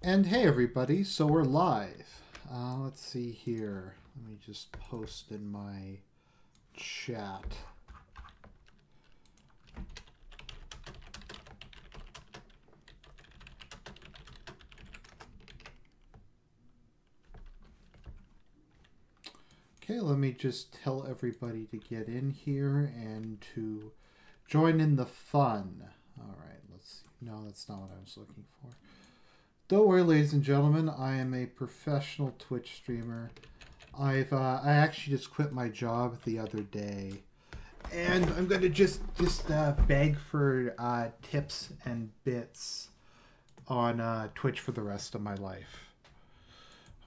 And hey everybody, so we're live. Let's see here. Let me just post in my chat. Okay, let me just tell everybody to get in here and to join in the fun. All right, let's see. No, that's not what I was looking for. Don't worry, ladies and gentlemen, I am a professional Twitch streamer. I actually just quit my job the other day, and I'm gonna just beg for tips and bits on Twitch for the rest of my life.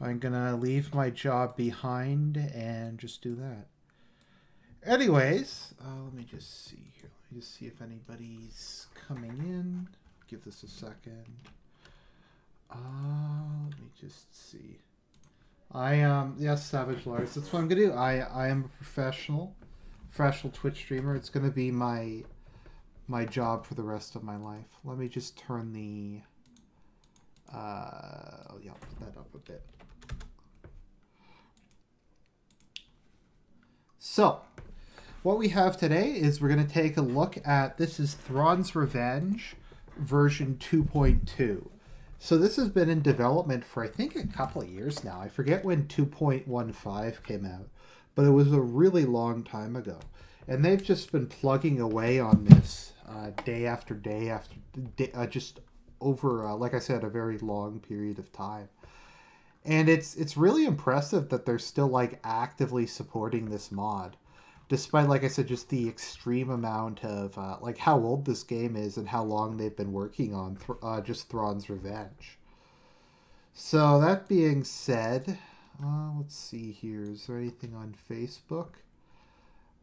I'm gonna leave my job behind and just do that. Anyways, let me just see here. Let me just see if anybody's coming in. Give this a second. Let me just see. Yes, Savage Lars. That's what I'm gonna do. I am a professional Twitch streamer. It's gonna be my job for the rest of my life. Let me just turn the yeah, put that up a bit. So, what we have today is we're going to take a look at, this is Thrawn's Revenge version 2.2. So this has been in development for I think a couple of years now. I forget when 2.15 came out, but it was a really long time ago. And they've just been plugging away on this day after day after day, just over, like I said, a very long period of time. And it's really impressive that they're still like actively supporting this mod, despite, like I said, just the extreme amount of like how old this game is and how long they've been working on just Thrawn's Revenge. So that being said, let's see here. Is there anything on Facebook?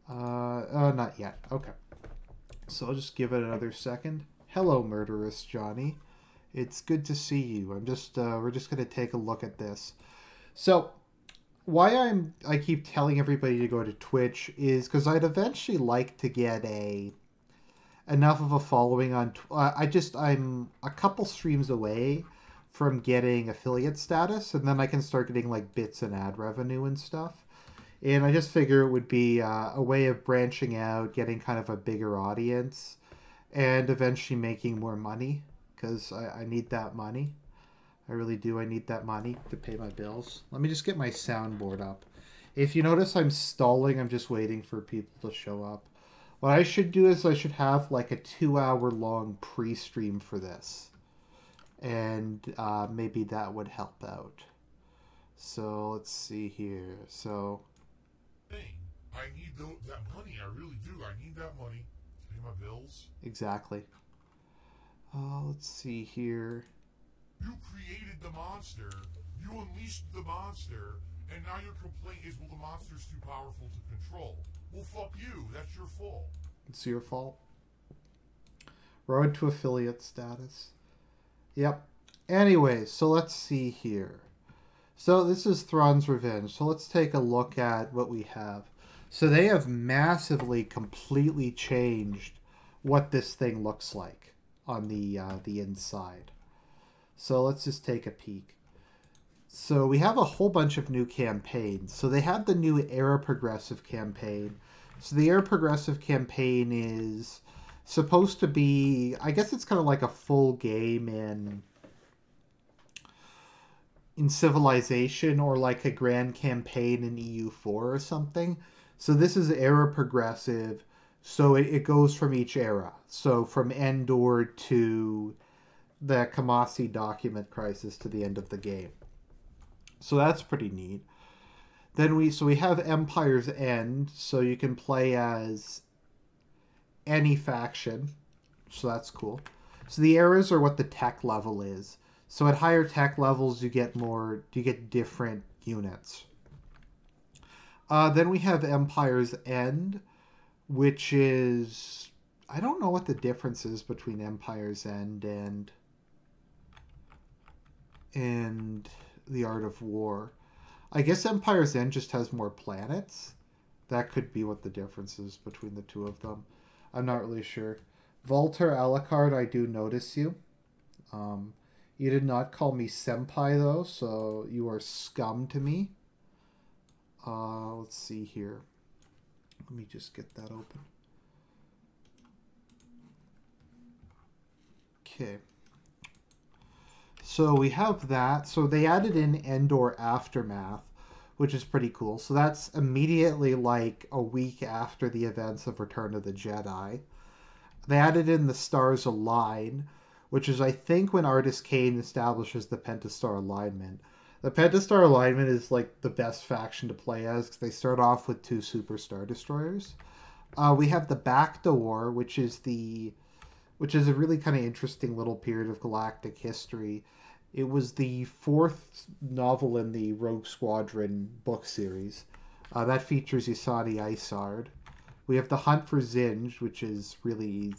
Oh, not yet. Okay. So I'll just give it another second. Hello, Murderous Johnny. It's good to see you. I'm just we're just going to take a look at this. So why I keep telling everybody to go to Twitch is because I'd eventually like to get enough of a following on I'm a couple streams away from getting affiliate status, and then I can start getting like bits and ad revenue and stuff. And I just figure it would be a way of branching out, getting kind of a bigger audience, and eventually making more money. Because I need that money. I really do. I need that money to pay my bills. Let me just get my soundboard up. If you notice I'm stalling, I'm just waiting for people to show up. What I should do is I should have like a 2-hour long pre-stream for this. And maybe that would help out. So let's see here. So, hey, I need that money. I really do. I need that money to pay my bills. Exactly. Let's see here. You created the monster. You unleashed the monster. And now your complaint is, well, the monster's too powerful to control. Well, fuck you. That's your fault. It's your fault. Road to affiliate status. Yep. Anyways, so let's see here. So this is Thrawn's Revenge. So let's take a look at what we have. So they have massively, completely changed what this thing looks like on the inside. So let's just take a peek. So we have a whole bunch of new campaigns. So they have the new Era Progressive campaign. So the Era Progressive campaign is supposed to be, I guess it's kind of like a full game in Civilization, or like a grand campaign in EU4 or something. So this is Era Progressive. So it goes from each era. So from Endor to the Kamasi document crisis to the end of the game. So that's pretty neat. Then we have Empire's End. So you can play as any faction. So that's cool. So the eras are what the tech level is. So at higher tech levels you get different units. Then we have Empire's End, which is, I don't know what the difference is between Empire's End and the Art of War. I guess Empire's End just has more planets. That could be what the difference is between the two of them. I'm not really sure. Volter Alucard, I do notice you. You did not call me senpai, though, so you are scum to me. Let's see here. Let me just get that open. Okay. So we have that. So they added in Endor Aftermath, which is pretty cool. So that's immediately like a week after the events of Return of the Jedi. They added in the Stars Align, which is, I think, when Artist Kane establishes the Pentastar alignment. The Pentastar alignment is like the best faction to play as because they start off with 2 Super Star Destroyers. We have the Bacta War, which is a really kind of interesting little period of galactic history. It was the 4th novel in the Rogue Squadron book series. That features Yasani Isard. We have the Hunt for Zinj, which is really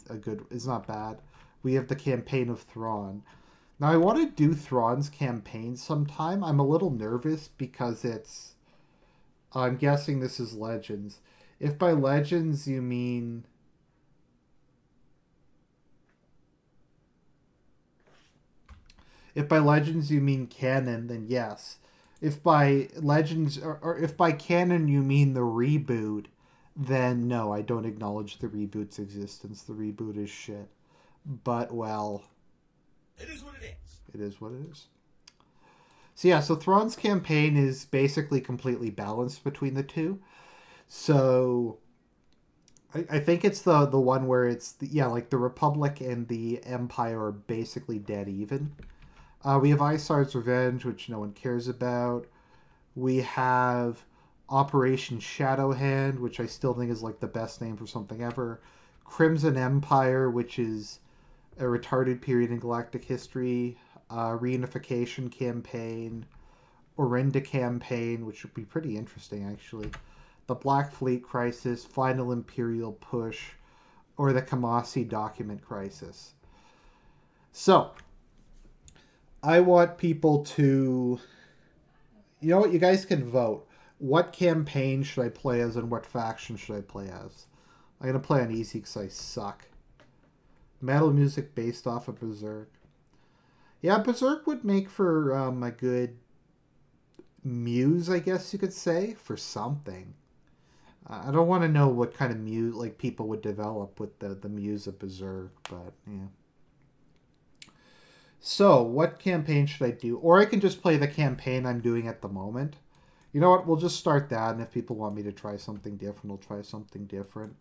it's not bad. We have the Campaign of Thrawn. Now, I want to do Thrawn's campaign sometime. I'm a little nervous because I'm guessing this is Legends. If by Legends you mean... If by Legends you mean canon, then yes. If by Legends, or if by canon you mean the reboot, then no, I don't acknowledge the reboot's existence. The reboot is shit. But, well... It is what it is. It is what it is. So yeah, so Thrawn's campaign is basically completely balanced between the two. So... I think it's the one where it's... like the Republic and the Empire are basically dead even. We have Isar's Revenge, which no one cares about. We have Operation Shadowhand, which I still think is like the best name for something ever. Crimson Empire, which is a retarded period in galactic history. Reunification Campaign. Orinda Campaign, which would be pretty interesting, actually. The Black Fleet Crisis, Final Imperial Push, or the Kamasi Document Crisis. So... I want people to... You know what? You guys can vote. What campaign should I play as and what faction should I play as? I'm going to play on easy because I suck. Metal music based off of Berserk. Yeah, Berserk would make for a good muse, I guess you could say, for something. I don't want to know what kind of muse people would develop with the muse of Berserk, but yeah. So, what campaign should I do? Or I can just play the campaign I'm doing at the moment. You know what? We'll just start that, and if people want me to try something different, I'll try something different.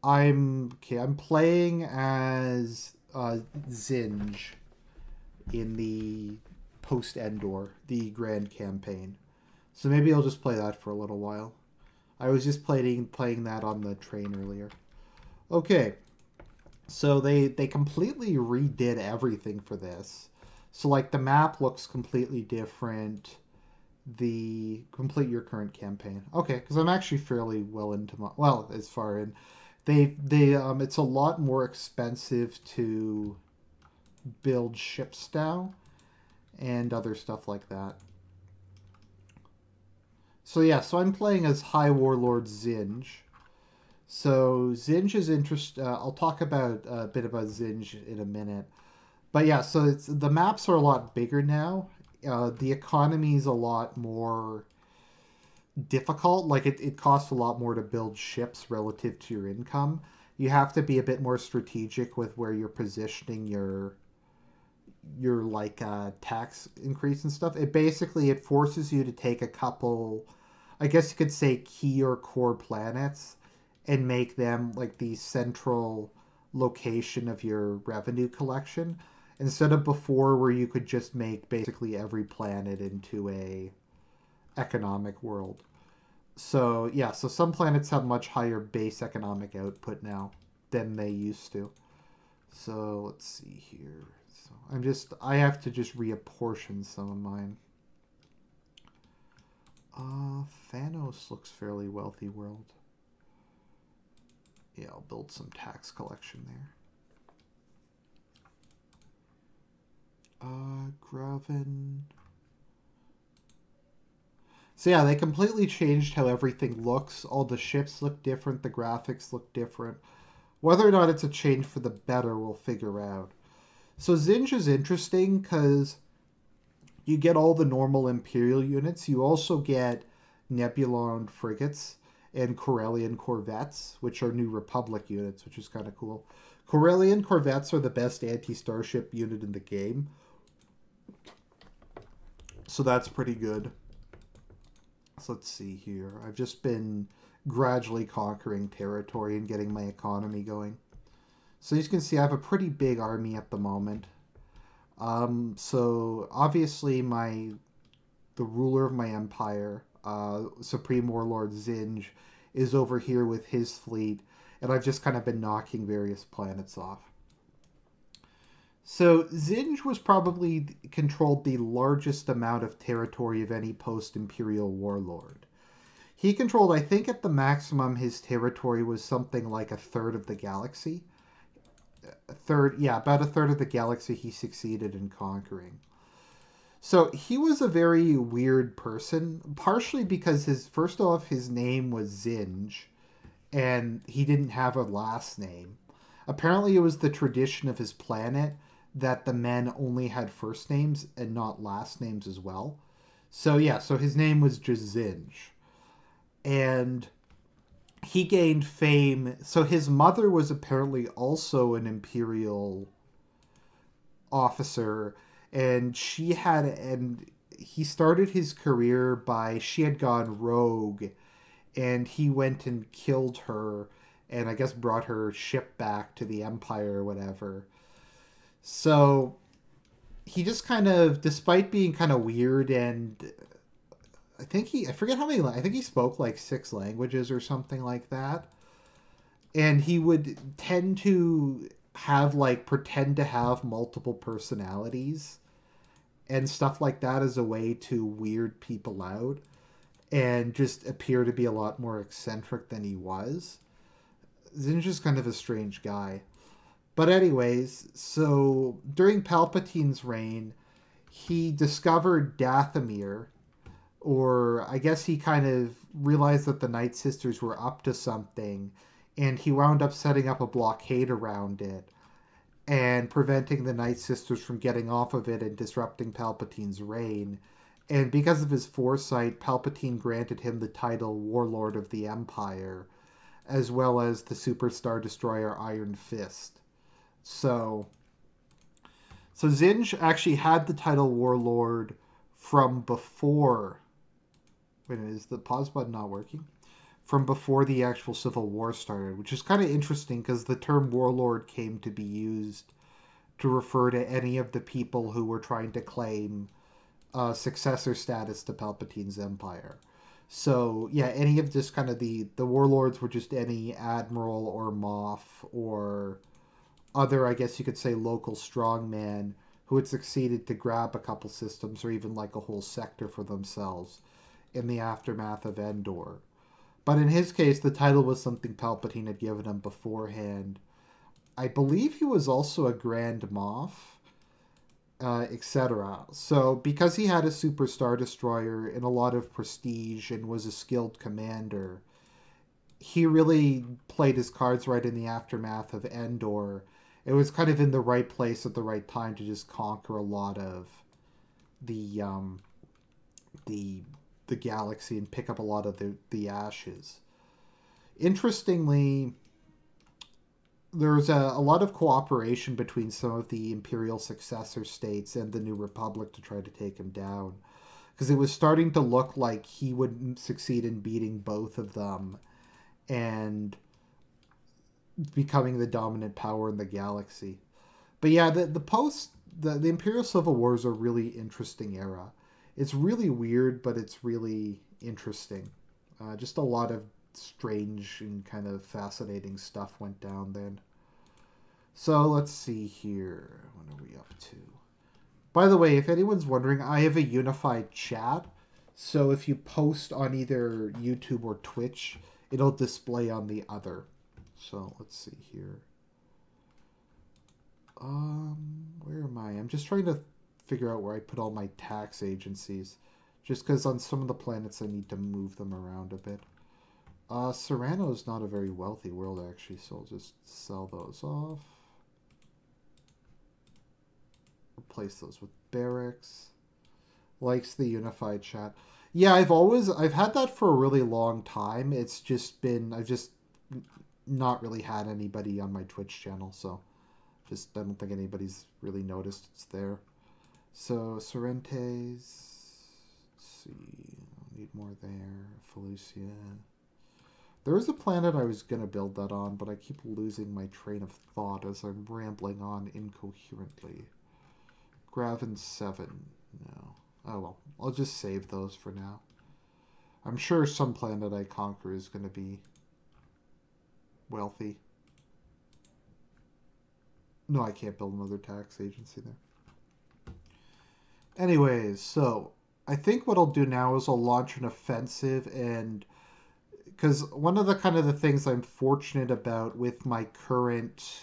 I'm playing as Zinj in the post-Endor, the Grand Campaign. So maybe I'll just play that for a little while. I was just playing that on the train earlier. Okay. So they completely redid everything for this. So like the map looks completely different. Complete your current campaign. Okay, because I'm actually fairly well into as far in. It's a lot more expensive to build ships now and other stuff like that. So yeah, so I'm playing as High Warlord Zinj. So Zinj is interesting. I'll talk about a bit about Zinj in a minute. But yeah, so the maps are a lot bigger now. The economy is a lot more difficult. Like it costs a lot more to build ships relative to your income. You have to be a bit more strategic with where you're positioning your tax increase and stuff. It forces you to take a couple, I guess you could say, key or core planets and make them like the central location of your revenue collection, instead of before where you could just make basically every planet into a economic world. So yeah, so some planets have much higher base economic output now than they used to. So let's see here. So I have to just reapportion some of mine. Thanos looks fairly wealthy world. Yeah, I'll build some tax collection there. Graven. So yeah, they completely changed how everything looks. All the ships look different. The graphics look different. Whether or not it's a change for the better, we'll figure out. So Zinj is interesting because you get all the normal Imperial units. You also get Nebulon frigates and Corellian corvettes, which are New Republic units, which is kind of cool. Corellian corvettes are the best anti-starship unit in the game. So that's pretty good. So let's see here. I've just been gradually conquering territory and getting my economy going. So as you can see, I have a pretty big army at the moment. So obviously the ruler of my empire, Supreme Warlord Zinj, is over here with his fleet, and I've just kind of been knocking various planets off. So Zinj was probably controlled the largest amount of territory of any post-Imperial warlord. He controlled, I think at the maximum, his territory was something like a third of the galaxy. About a third of the galaxy he succeeded in conquering. So he was a very weird person, partially because first off, his name was Zinj, and he didn't have a last name. Apparently it was the tradition of his planet that the men only had first names and not last names as well. So yeah, so his name was just Zinj. And he gained fame. So his mother was apparently also an Imperial officer, and he started his career she had gone rogue, and he went and killed her, and I guess brought her ship back to the Empire or whatever. So he just kind of, despite being kind of weird, and I think he spoke like 6 languages or something like that. And he would tend to pretend to have multiple personalities and stuff like that as a way to weird people out and just appear to be a lot more eccentric than he was. Zinj is kind of a strange guy. But anyways, so during Palpatine's reign, he discovered Dathomir, or I guess he kind of realized that the Night Sisters were up to something, and he wound up setting up a blockade around it and preventing the Night Sisters from getting off of it and disrupting Palpatine's reign. And because of his foresight, Palpatine granted him the title Warlord of the Empire, as well as the Super Star Destroyer Iron Fist. So Zinj actually had the title Warlord from before... Wait a minute, is the pause button not working? From before the actual Civil War started, which is kind of interesting because the term Warlord came to be used to refer to any of the people who were trying to claim successor status to Palpatine's empire. So, yeah, any of this kind of the Warlords were just any admiral or Moff or other, I guess you could say, local strongman who had succeeded to grab a couple systems or even like a whole sector for themselves in the aftermath of Endor. But in his case, the title was something Palpatine had given him beforehand. I believe he was also a Grand Moff, etc. So because he had a Super Star Destroyer and a lot of prestige and was a skilled commander, he really played his cards right in the aftermath of Endor. It was kind of in the right place at the right time to just conquer a lot of the galaxy and pick up a lot of the ashes. Interestingly, there's a lot of cooperation between some of the Imperial successor states and the New Republic to try to take him down, because it was starting to look like he would succeed in beating both of them and becoming the dominant power in the galaxy. But yeah, the Imperial Civil War is a really interesting era. It's really weird, but it's really interesting. Just a lot of strange and kind of fascinating stuff went down then. So let's see here. What are we up to? By the way, if anyone's wondering, I have a unified chat. So if you post on either YouTube or Twitch, it'll display on the other. So let's see here. Where am I? I'm just trying to figure out where I put all my tax agencies. Just because on some of the planets I need to move them around a bit. Serrano is not a very wealthy world, actually, so I'll just sell those off. Replace those with barracks. Likes the unified chat. Yeah, I've had that for a really long time. It's just been, I've just not really had anybody on my Twitch channel, so just, I don't think anybody's really noticed it's there. So, Sorrentes, let's see, need more there. Felucia. There is a planet I was going to build that on, but I keep losing my train of thought as I'm rambling on incoherently. Graven 7, no. Oh well, I'll just save those for now. I'm sure some planet I conquer is going to be wealthy. No, I can't build another tax agency there. Anyways, so I think what I'll do now is I'll launch an offensive, and because one of the the things I'm fortunate about with my current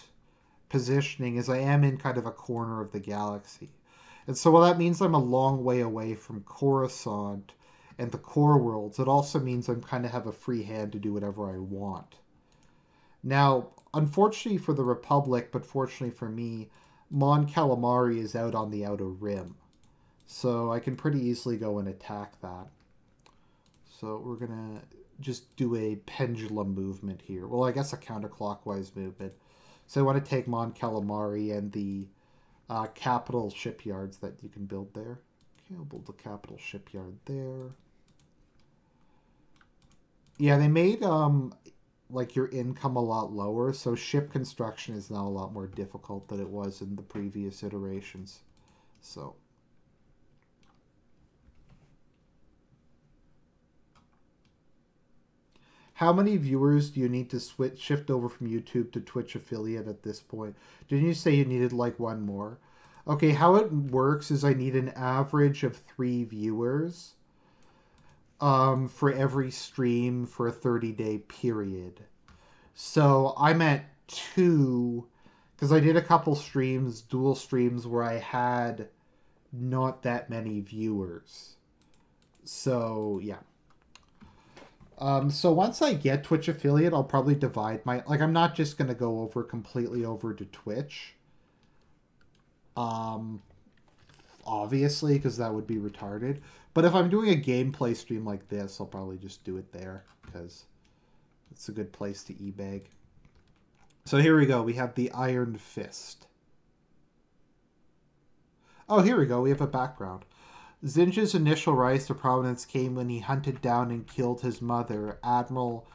positioning is I am in kind of a corner of the galaxy. And so while that means I'm a long way away from Coruscant and the core worlds, it also means I'm kind of have a free hand to do whatever I want. Now, unfortunately for the Republic, but fortunately for me, Mon Calamari is out on the Outer Rim. So I can pretty easily go and attack that. So we're going to just do a pendulum movement here. Well, I guess a counterclockwise movement. So I want to take Mon Calamari and the capital shipyards that you can build there. Okay, I'll build the capital shipyard there. Yeah, they made like your income a lot lower, so ship construction is now a lot more difficult than it was in the previous iterations. So how many viewers do you need to shift over from YouTube to Twitch affiliate at this point? Didn't you say you needed like one more? Okay, how it works is I need an average of 3 viewers for every stream for a 30-day period. So I'm at 2 because I did a couple streams, dual streams, where I had not that many viewers. So, yeah. So once I get Twitch affiliate, I'll probably divide my... Like, I'm not just going to go completely over to Twitch. Obviously, because that would be retarded. But if I'm doing a gameplay stream like this, I'll probably just do it there, because it's a good place to e-bag. So here we go. We have the Iron Fist. Oh, here we go. We have a background. Zinj's initial rise to prominence came when he hunted down and killed his mother, Admiral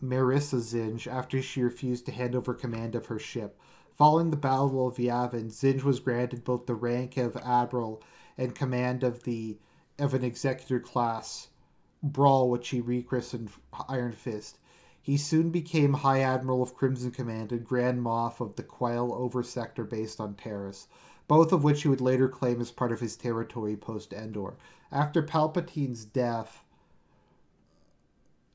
Marissa Zinj, after she refused to hand over command of her ship. Following the Battle of Yavin, Zinj was granted both the rank of Admiral and command of an Executor class Brawl, which he rechristened Iron Fist. He soon became High Admiral of Crimson Command and Grand Moff of the Quail Oversector based on Terrace, both of which he would later claim as part of his territory post-Endor. After Palpatine's death,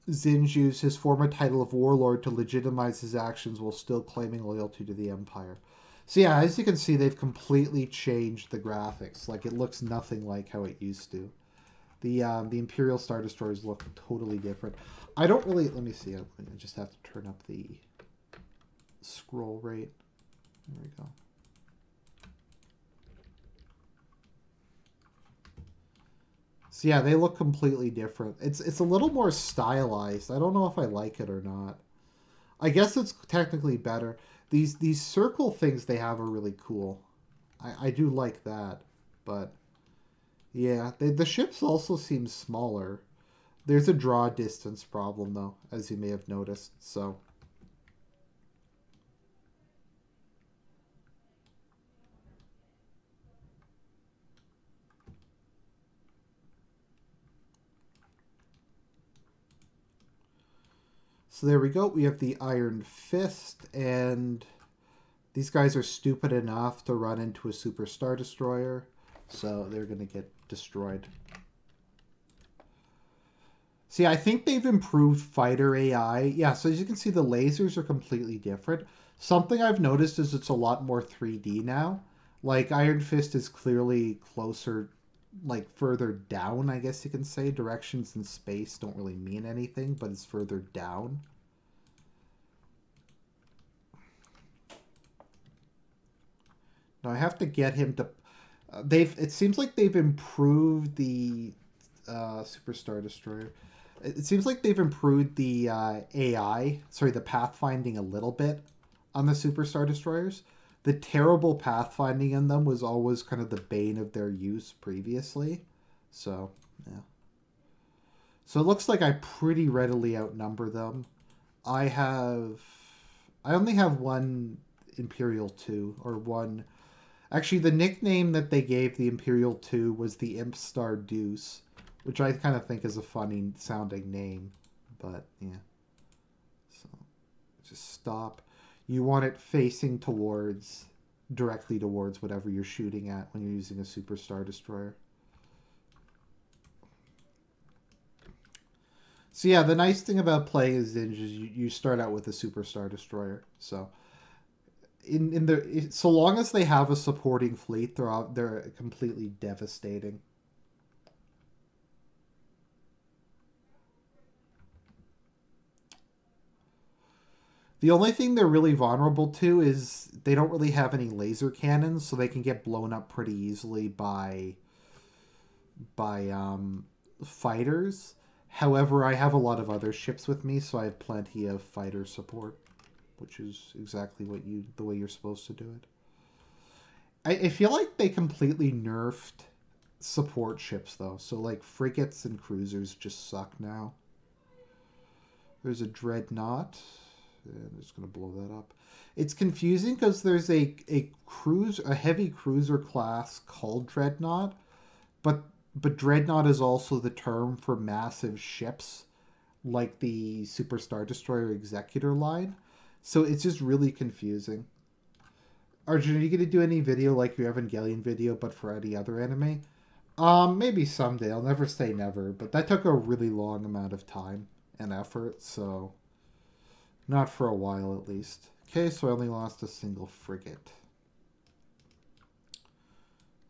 Zinj used his former title of Warlord to legitimize his actions while still claiming loyalty to the Empire. So yeah, as you can see, they've completely changed the graphics. Like, it looks nothing like how it used to. The Imperial Star Destroyers look totally different. I don't really... Let me see. I just have to turn up the scroll rate. There we go. So yeah, they look completely different. It's a little more stylized. I don't know if I like it or not. I guess it's technically better. These circle things they have are really cool. I do like that. But yeah, the ships also seem smaller. There's a draw distance problem though, as you may have noticed. So So there we go. We have the Iron Fist, and these guys are stupid enough to run into a Super Star Destroyer, so they're going to get destroyed. See, I think they've improved fighter AI. Yeah, so as you can see, the lasers are completely different. Something I've noticed is it's a lot more 3D now. Like, Iron Fist is clearly closer, like, further down, I guess you can say. Directions in space don't really mean anything, but it's further down. Now, I have to get him to... It seems like they've improved the Super Star Destroyer. It seems like they've improved the AI, sorry, the pathfinding a little bit on the Super Star Destroyers. The terrible pathfinding in them was always kind of the bane of their use previously. So, yeah. So it looks like I pretty readily outnumber them. I only have one Imperial 2, or one... Actually, the nickname that they gave the Imperial 2 was the Imp Star Deuce, which I kind of think is a funny sounding name. But, yeah. So, just stop. You want it facing directly towards whatever you're shooting at when you're using a Super Star Destroyer. So yeah, the nice thing about playing as Zinj is you start out with a Super Star Destroyer. So so long as they have a supporting fleet, they're completely devastating. The only thing they're really vulnerable to is they don't really have any laser cannons, so they can get blown up pretty easily by fighters. However, I have a lot of other ships with me, so I have plenty of fighter support, which is exactly the way you're supposed to do it. I feel like they completely nerfed support ships, though. So, like, frigates and cruisers just suck now. There's a dreadnought. And I'm just going to blow that up. It's confusing because there's a heavy cruiser class called Dreadnought, but Dreadnought is also the term for massive ships like the Super Star Destroyer Executor line. So it's just really confusing. Argent, are you going to do any video like your Evangelion video, but for any other anime? Maybe someday. I'll never say never, but that took a really long amount of time and effort, so not for a while at least. Okay, so I only lost a single frigate.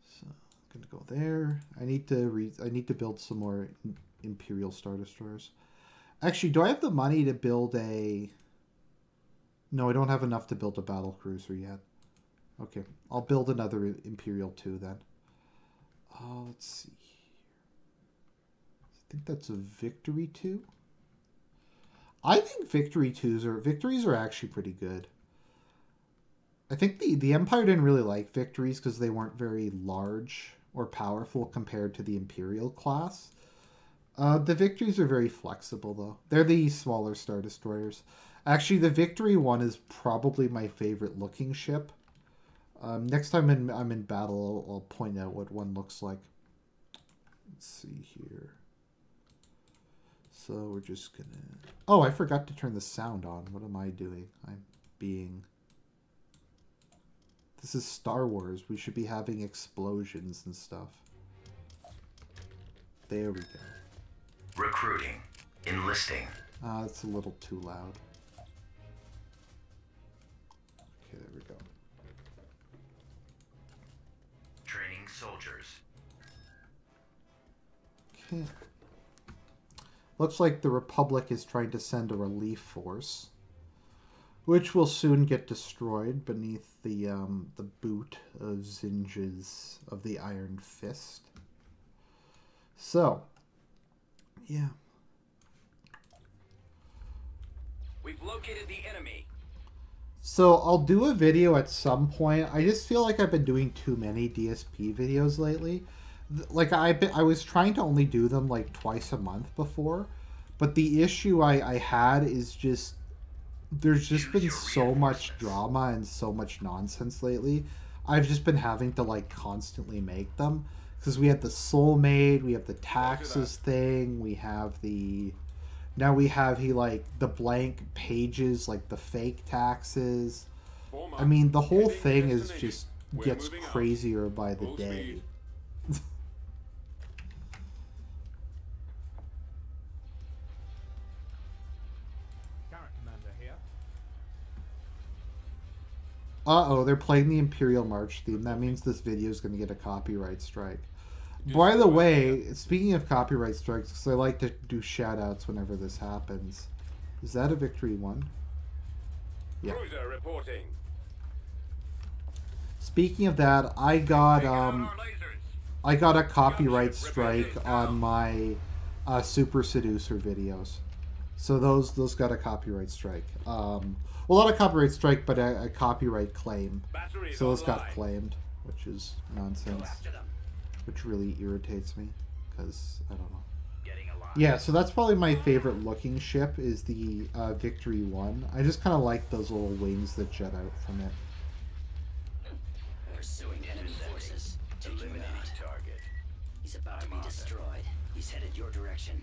So I'm gonna go there. I need to build some more Imperial Star Destroyers. Actually, do I have the money to build a... No, I don't have enough to build a battle cruiser yet. Okay, I'll build another Imperial 2 then. Let's see. I think that's a Victory 2. I think Victories are actually pretty good. I think the Empire didn't really like Victories because they weren't very large or powerful compared to the Imperial class. The Victories are very flexible, though. They're the smaller Star Destroyers. Actually, the Victory one is probably my favorite looking ship. Next time I'm in battle, I'll point out what one looks like. Let's see here. So we're just gonna... Oh, I forgot to turn the sound on. What am I doing? I'm being... This is Star Wars. We should be having explosions and stuff. There we go. Recruiting. Enlisting. It's a little too loud. Okay, there we go. Training soldiers. Okay. Looks like the Republic is trying to send a relief force, which will soon get destroyed beneath the boot of Zinj's of the Iron Fist. So, yeah. We've located the enemy. So I'll do a video at some point. I just feel like I've been doing too many DSP videos lately. Like I was trying to only do them like twice a month before, but the issue I had is just there's just been so much drama and so much nonsense lately. I've just been having to like constantly make them because we had the soulmate, we have the taxes thing, we have the the blank pages, like the fake taxes. I mean, the whole thing is just gets crazier by the day. Uh-oh, they're playing the Imperial March theme. That means this video is going to get a copyright strike. By the way, speaking of copyright strikes, because I like to do shout-outs whenever this happens. Is that a Victory 1? Yeah. Cruiser reporting. Speaking of that, I got, I got a copyright strike on my Super Seducer videos. So those got a copyright strike. Well, not a copyright strike, but a copyright claim. So those got claimed, which is nonsense. Which really irritates me, because, I don't know. Yeah, so that's probably my favorite looking ship, is the Victory 1. I just kind of like those little wings that jet out from it. Pursuing enemy forces. Eliminate target. He's about to be destroyed. He's headed your direction.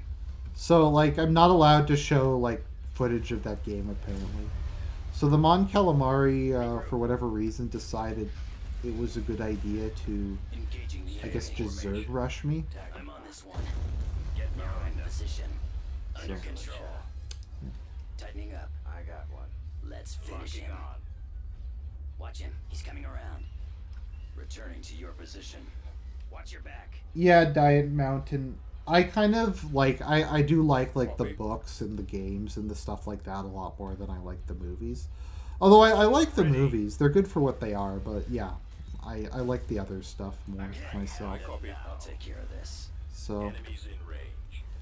So, like, I'm not allowed to show, like, footage of that game, apparently. So the Mon Calamari, for whatever reason, decided it was a good idea to, I guess, just Zerg rush me. I'm on this one. Get behind position. Under control. Tightening up. I got one. Let's finish him. Watch him. He's coming around. Returning to your position. Watch your back. Yeah, Diet Mountain. I kind of like, I do like the books and the games and the stuff like that a lot more than I like the movies. Although I like the movies. They're good for what they are, but yeah, I like the other stuff more myself. I'll take care of this. So,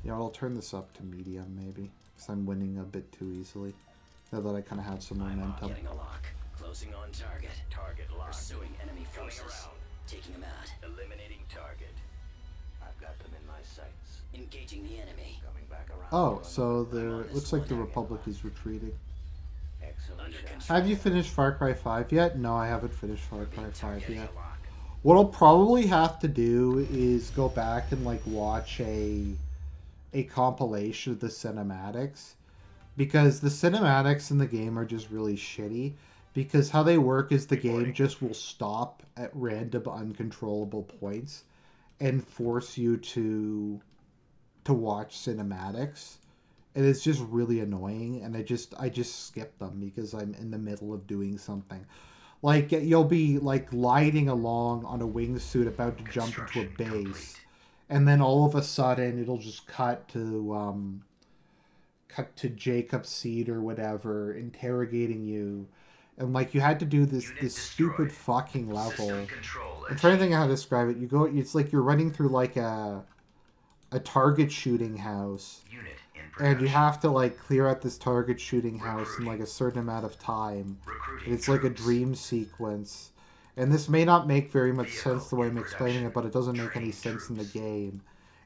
yeah, I'll turn this up to medium maybe, because I'm winning a bit too easily. Now that I kind of have some momentum. Getting a lock. Closing on target. Target locked. Pursuing enemy forces. Taking him out. Eliminating target. I've got them in my sights. Engaging the enemy. Coming back around. Oh, so it looks like the Republic is retreating. Excellent. Have you finished Far Cry 5 yet? No, I haven't finished Far Cry 5 yet. What I'll probably have to do is go back and like watch a compilation of the cinematics, because the cinematics in the game are just really shitty, because how they work is the game just will stop at random uncontrollable points and force you to watch cinematics, and it's just really annoying, and I just skip them because I'm in the middle of doing something. Like, you'll be like gliding along on a wingsuit about to jump into a base, and then all of a sudden it'll just cut to Jacob's seat or whatever, interrogating you. And like, you had to do this stupid fucking level. I'm trying to think of how to describe it. It's like you're running through like a target shooting house, and you have to like clear out this target shooting house in like a certain amount of time. And it's like a dream sequence. And this may not make very much sense the way I'm explaining it, but it doesn't make any sense in the game.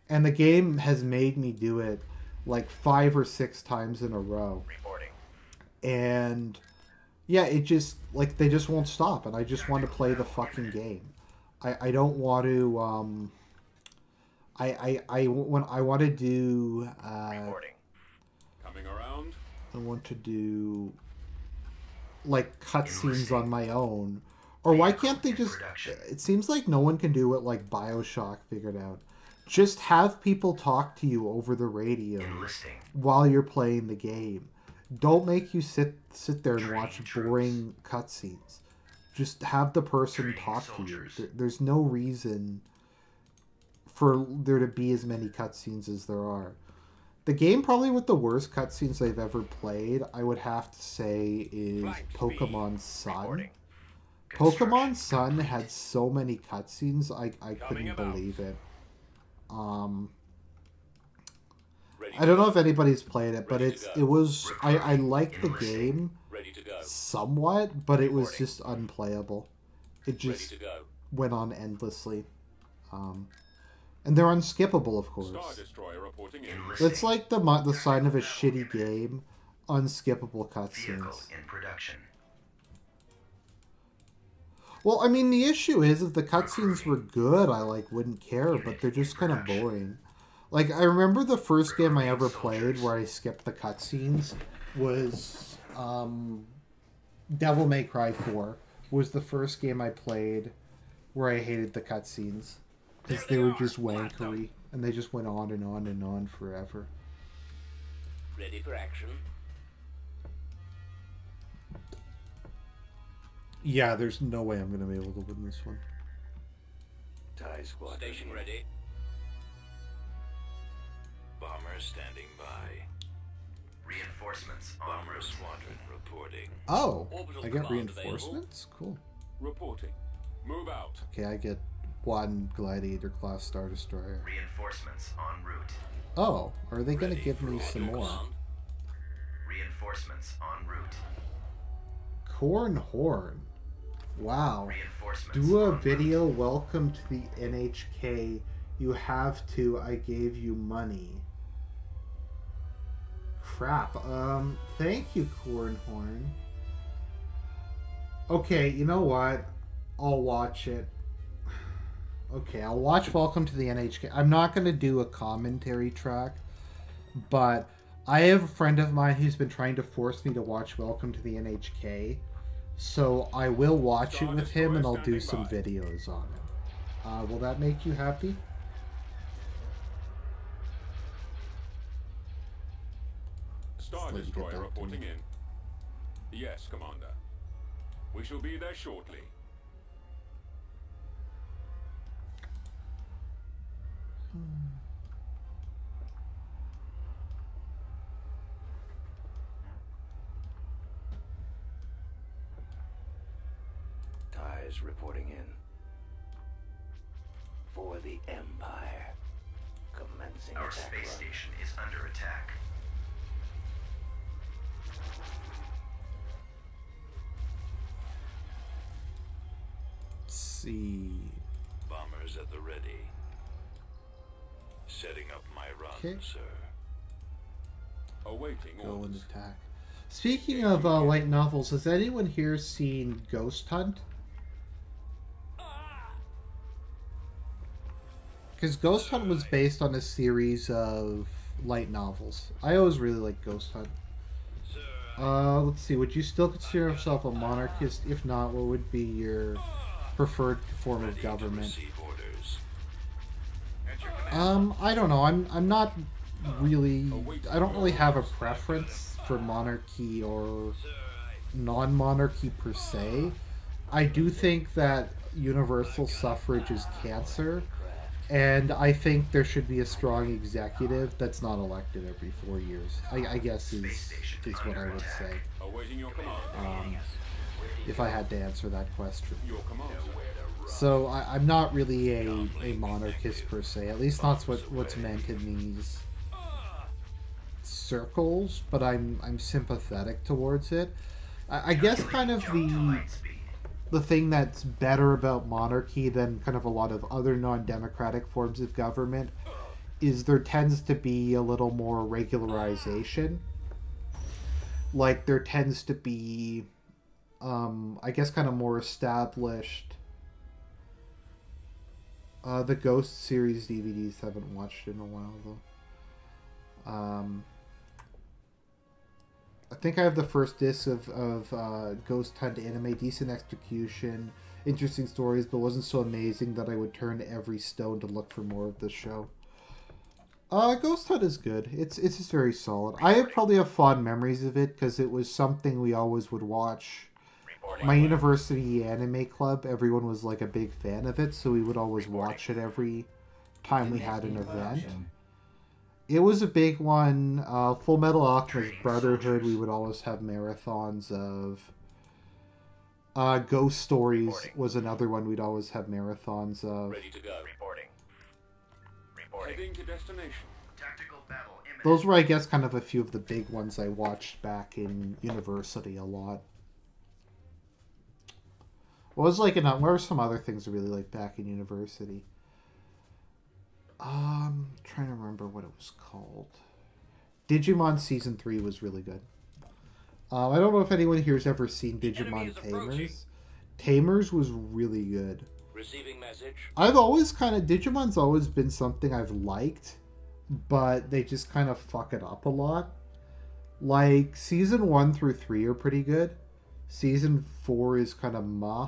And the game has made me do it like 5 or 6 times in a row. And yeah, it just, like, they just won't stop, and I just want to play the fucking game. I don't want to, when I want to do, Coming around. I want to do, like, cutscenes on my own. Or why can't they just, it seems like no one can do what, like, BioShock figured out. Just have people talk to you over the radio while you're playing the game. Don't make you sit there and watch boring cutscenes. Just have the person talk to you. There's no reason for there to be as many cutscenes as there are. The game probably with the worst cutscenes I've ever played, I would have to say, is Pokemon Sun. Pokemon Sun had so many cutscenes, I couldn't believe it. I don't know if anybody's played it, but I liked the game somewhat, but it was just unplayable. It just went on endlessly. And they're unskippable, of course. It's like the sign of a shitty game, unskippable cutscenes. Well, I mean, the issue is if the cutscenes were good, I wouldn't care, but they're just kind of boring. Like, I remember the first game I ever played where I skipped the cutscenes was Devil May Cry 4 was the first game I played where I hated the cutscenes. Because they were just wankery, and they just went on and on and on forever. Ready for action. Yeah, there's no way I'm going to be able to win this one. TIE squad station ready. Bomber standing by. Reinforcements. Bomber squadron reporting. Oh, I get reinforcements? Cool. Reporting. Move out. Okay, I get one Gladiator class Star Destroyer. Reinforcements en route. Oh, are they going to give me some more? Reinforcements en route. Corn Horn. Wow. Reinforcements Do a en video. route. Welcome to the NHK. You have to. I gave you money. Crap. Thank you, Corn Horn. Okay, you know what? I'll watch it. Okay, I'll watch Welcome to the NHK. I'm not going to do a commentary track, but I have a friend of mine who's been trying to force me to watch Welcome to the NHK, so I will watch it with him and I'll do some videos on it. Will that make you happy? Star Destroyer reporting in. Yes, Commander. We shall be there shortly. TIEs reporting in. For the Empire. Commencing Our attack space run. station is under attack. Let's see. Bombers at the ready. Setting up my run, Okay. sir. Awaiting Go and orders. attack. Speaking of light novels, has anyone here seen Ghost Hunt? Because Ghost Hunt was based on a series of light novels. I always really liked Ghost Hunt. Let's see. Would you still consider yourself a monarchist? If not, what would be your preferred form of government? Receive orders. At your command. I don't know. I'm not really. I don't really have a preference for monarchy or non-monarchy per se. I do think that universal suffrage is cancer, and I think there should be a strong executive that's not elected every 4 years. I guess is what I would say Awaiting your command. if I had to answer that question. Your command. So I'm not really a monarchist per se. At least not what's meant in these circles. But I'm sympathetic towards it. I guess kind of the thing that's better about monarchy than kind of a lot of other non-democratic forms of government is there tends to be a little more regularization. Like there tends to be, I guess, kind of more established. The Ghost series DVDs haven't watched in a while though. I think I have the first disc of Ghost Hunt anime, decent execution, interesting stories, but wasn't so amazing that I would turn every stone to look for more of the show. Ghost Hunt is good. It's just very solid. I probably have fond memories of it because it was something we always would watch. My university anime club, everyone was like a big fan of it, so we would always watch it every time we had an event. It was a big one. Full Metal Alchemist Brotherhood, we would always have marathons of. Ghost Stories was another one we'd always have marathons of. Ready to go. Reporting. Heading to destination. Tactical battle imminent. Those were, I guess, kind of a few of the big ones I watched back in university a lot. What were some other things I really liked back in university? Trying to remember what it was called. Digimon Season 3 was really good. I don't know if anyone here has ever seen Digimon Tamers. Tamers was really good. Receiving message. Digimon's always been something I've liked, but they just kind of fuck it up a lot. Like, Season 1 through 3 are pretty good. Season 4 is kind of meh.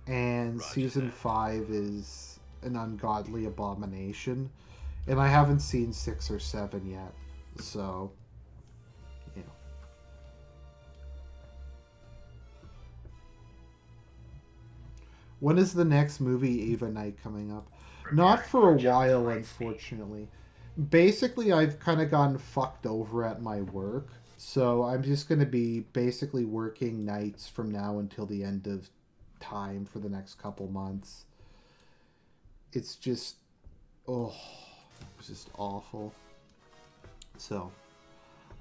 And Season 5 is an ungodly abomination. And I haven't seen 6 or 7 yet. So, you know. When is the next movie Eva Night coming up? Not for a while, unfortunately. Basically, I've kind of gotten fucked over at my work. So I'm just going to be basically working nights from now until the end of time for the next couple months. it's just, oh, it's just awful. So,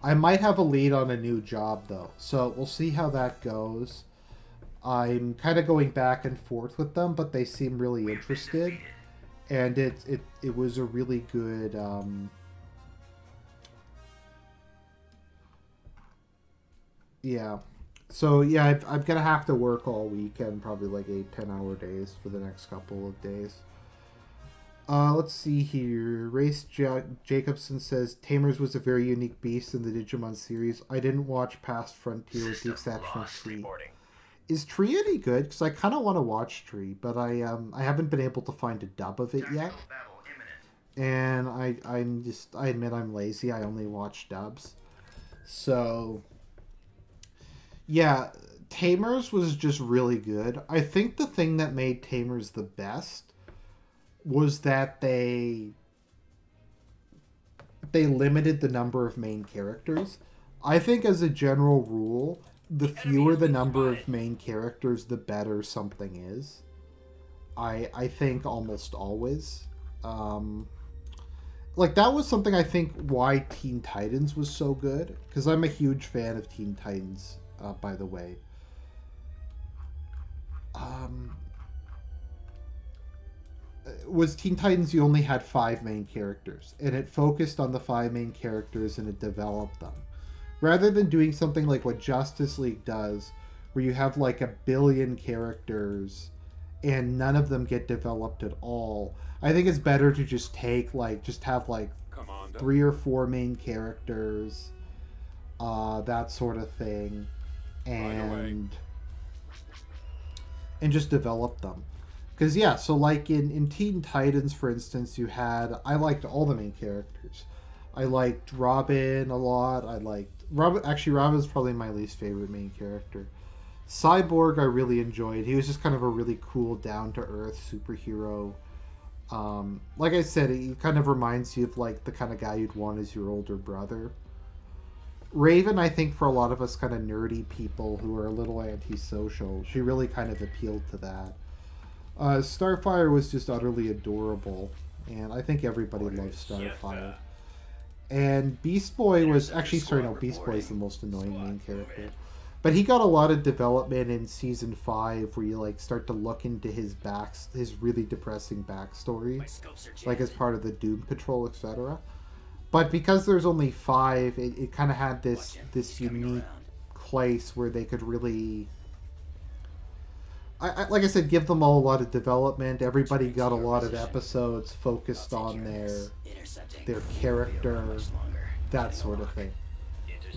I might have a lead on a new job, though. So, we'll see how that goes. I'm kind of going back and forth with them, but they seem really interested. And it was a really good... yeah. So, yeah, I'm going to have to work all weekend, probably like 8-10-hour days for the next couple of days. Let's see here. Race Jacobson says, Tamers was a very unique beast in the Digimon series. I didn't watch past Frontier with the exception of Tree. Is Tree any good? Because I kind of want to watch Tree, but I haven't been able to find a dub of it yet. And I admit I'm lazy. I only watch dubs. So, yeah, Tamers was just really good. I think the thing that made Tamers the best was that they limited the number of main characters. I think as a general rule, the fewer the number of main characters, the better something is. I think almost always. Like, that was something I think why Teen Titans was so good. Because I'm a huge fan of Teen Titans, by the way. Was Teen Titans, you only had 5 main characters. And it focused on the 5 main characters and it developed them. Rather than doing something like what Justice League does, where you have like 1 billion characters and none of them get developed at all. I think it's better to just have like 3 or 4 main characters, that sort of thing, and just develop them. Because, yeah, so like in Teen Titans, for instance, I liked all the main characters. I liked Robin a lot. Robin's probably my least favorite main character. Cyborg I really enjoyed. He was just kind of a really cool, down-to-earth superhero. Like I said, he kind of reminds you of like the kind of guy you'd want as your older brother. Raven, I think for a lot of us kind of nerdy people who are a little antisocial, she really kind of appealed to that. Starfire was just utterly adorable, and I think everybody loves Starfire. And Beast Boy was... Actually, sorry, no, Beast Boy is the most annoying main character. But he got a lot of development in Season 5, where you, like, start to look into his really depressing backstory, like, as part of the Doom Patrol, etc. But because there's only 5, it kind of had this unique place where they could really... like I said, give them all a lot of development. Everybody got a lot of episodes focused on their character, that sort of thing.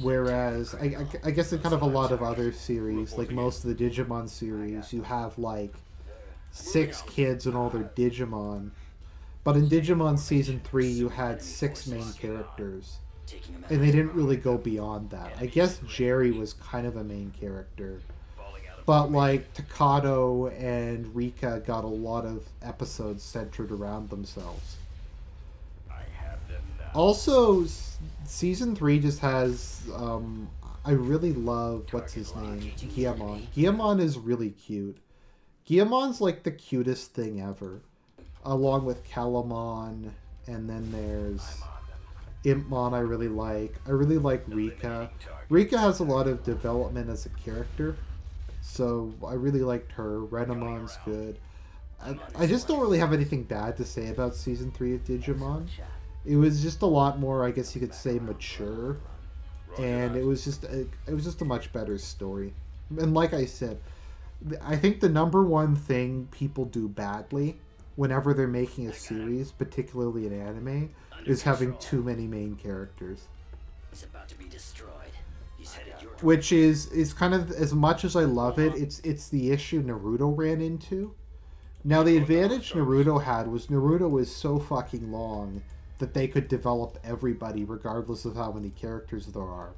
Whereas, I guess in kind of a lot of other series, like most of the Digimon series, you have like 6 kids and all their Digimon. But in Digimon Season 3, you had 6 main characters. And they didn't really go beyond that. I guess Jerry was kind of a main character. But, like, Takato and Rika got a lot of episodes centered around themselves. Also, Season 3 just has, I really love, what's his name? Guillamon. Guillamon is really cute. Guillamon's, like, the cutest thing ever. Along with Calamon, and then there's Impmon I really like. I really like Rika. Rika has a lot of development as a character. So, I really liked her. Renamon's good. I just don't really have anything bad to say about Season 3 of Digimon. It was just a lot more, I guess you could say, mature. And it was just a much better story. And like I said, I think the #1 thing people do badly whenever they're making a series, particularly an anime, is having too many main characters. It's about to be destroyed. Which is kind of, as much as I love it, it's the issue Naruto ran into. Now, the advantage Naruto had was Naruto was so fucking long that they could develop everybody regardless of how many characters there are.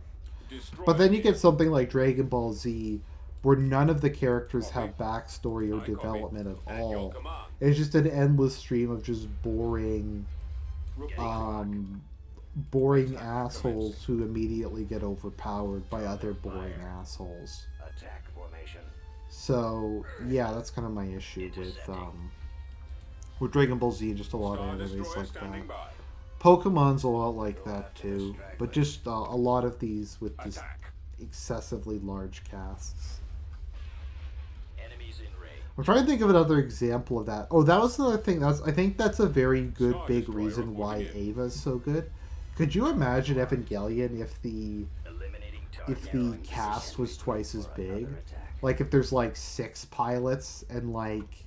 But then you get something like Dragon Ball Z, where none of the characters have backstory or development at all. It's just an endless stream of just boring assholes who immediately get overpowered by other boring assholes. So, yeah, that's kind of my issue With Dragon Ball Z, just a lot Star of enemies Destroyer like that. standing by. Pokemon's a lot like that too, but just a lot of these with just Attack. excessively large casts. Enemies in range. I'm trying to think of another example of that. Oh, that was another thing. I think that's a very good Star big Destroyer reason why reporting in. Ava is so good. Could you imagine Evangelion if the Eliminating target. cast was twice as big? Another attack. Like if there's like 6 pilots and like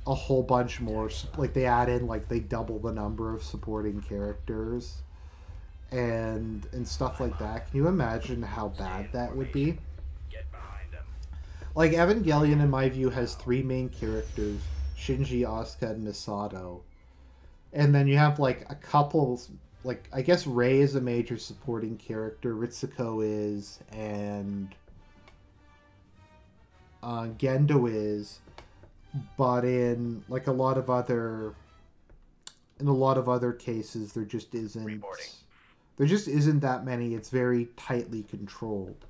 a whole bunch more, like they add in, like they double the number of supporting characters and stuff like that. Can you imagine how bad that would be? Get behind them. Like Evangelion, in my view, has 3 main characters: Shinji, Asuka, and Misato. And then you have like a couple, like I guess Rei is a major supporting character, Ritsuko is, and Gendo is. But in like a lot of other cases, there just isn't. Reporting. There just isn't that many. It's very tightly controlled.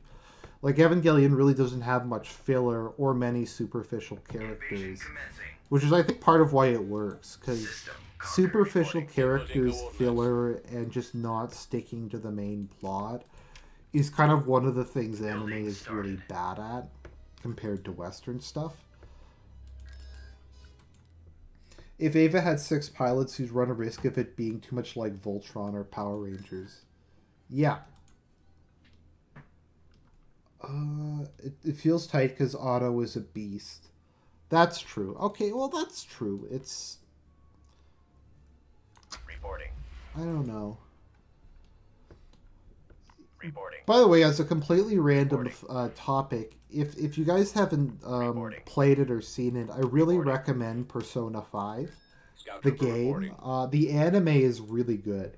Like Evangelion really doesn't have much filler or many superficial characters, which is I think part of why it works, because superficial characters, filler, and just not sticking to the main plot is kind of one of the things anime is really bad at compared to Western stuff. If Ava had 6 pilots who'd run a risk of it being too much like Voltron or Power Rangers. Yeah. It feels tight because Otto is a beast. That's true. Okay, well that's true. It's... Reporting. I don't know. Reporting. By the way, as a completely random topic, if you guys haven't played it or seen it, I really recommend Persona 5, the game. The anime is really good.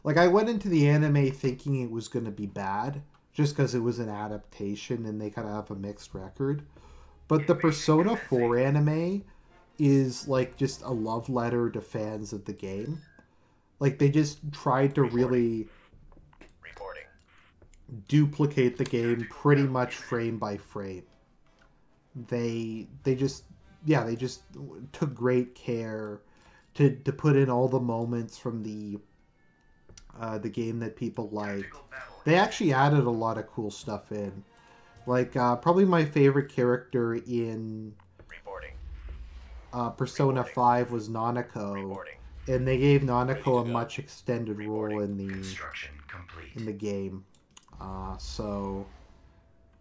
Like, I went into the anime thinking it was going to be bad, just because it was an adaptation and they kind of have a mixed record. But the Persona 4 anime is, like, just a love letter to fans of the game. Like, they just tried to really duplicate the game pretty much frame by frame. They just took great care to put in all the moments from the game that people liked. They actually added a lot of cool stuff in. Like probably my favorite character in Persona 5 was Nanako, and they gave Nanako a much extended role in the game. So